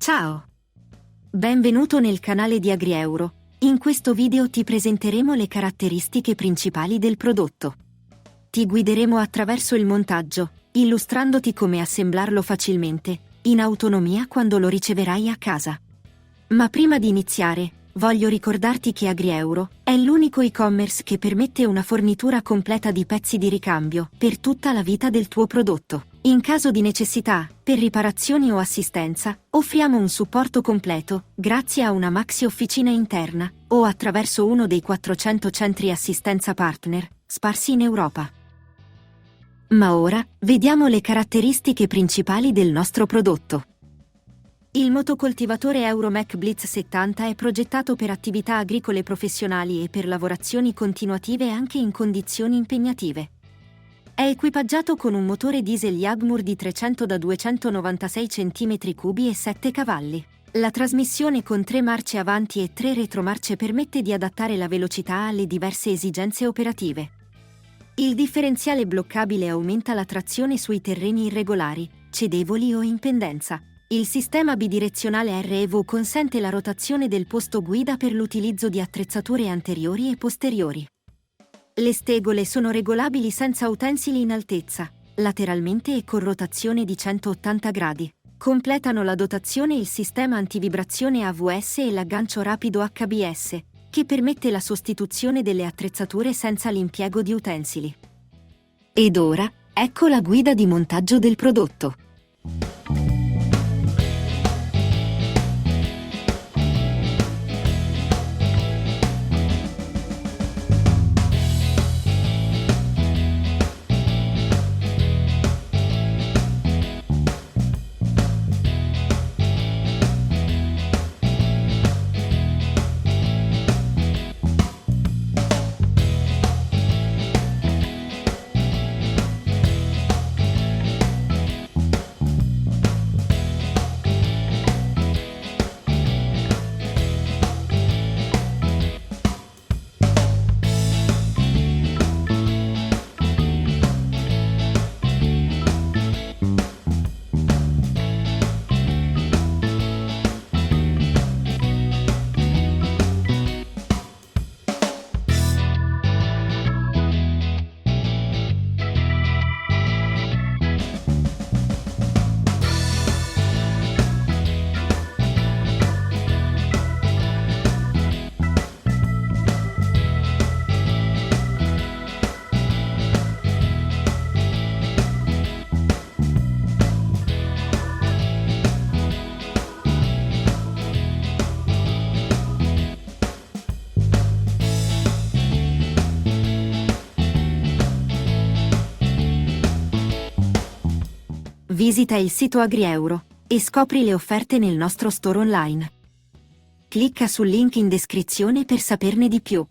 Ciao! Benvenuto nel canale di AgriEuro. In questo video ti presenteremo le caratteristiche principali del prodotto. Ti guideremo attraverso il montaggio, illustrandoti come assemblarlo facilmente, in autonomia quando lo riceverai a casa. Ma prima di iniziare, voglio ricordarti che AgriEuro è l'unico e-commerce che permette una fornitura completa di pezzi di ricambio per tutta la vita del tuo prodotto. In caso di necessità, per riparazioni o assistenza, offriamo un supporto completo, grazie a una maxi officina interna, o attraverso uno dei 400 centri assistenza partner, sparsi in Europa. Ma ora, vediamo le caratteristiche principali del nostro prodotto. Il motocoltivatore Euromec Blitz 70 è progettato per attività agricole professionali e per lavorazioni continuative anche in condizioni impegnative. È equipaggiato con un motore diesel Jagmur di 300 da 296 cm3 e 7 cavalli. La trasmissione con 3 marce avanti e 3 retromarce permette di adattare la velocità alle diverse esigenze operative. Il differenziale bloccabile aumenta la trazione sui terreni irregolari, cedevoli o in pendenza. Il sistema bidirezionale REVO consente la rotazione del posto guida per l'utilizzo di attrezzature anteriori e posteriori. Le stegole sono regolabili senza utensili in altezza, lateralmente e con rotazione di 180 gradi. Completano la dotazione il sistema antivibrazione AVS e l'aggancio rapido HBS, che permette la sostituzione delle attrezzature senza l'impiego di utensili. Ed ora, ecco la guida di montaggio del prodotto. Visita il sito AgriEuro e scopri le offerte nel nostro store online. Clicca sul link in descrizione per saperne di più.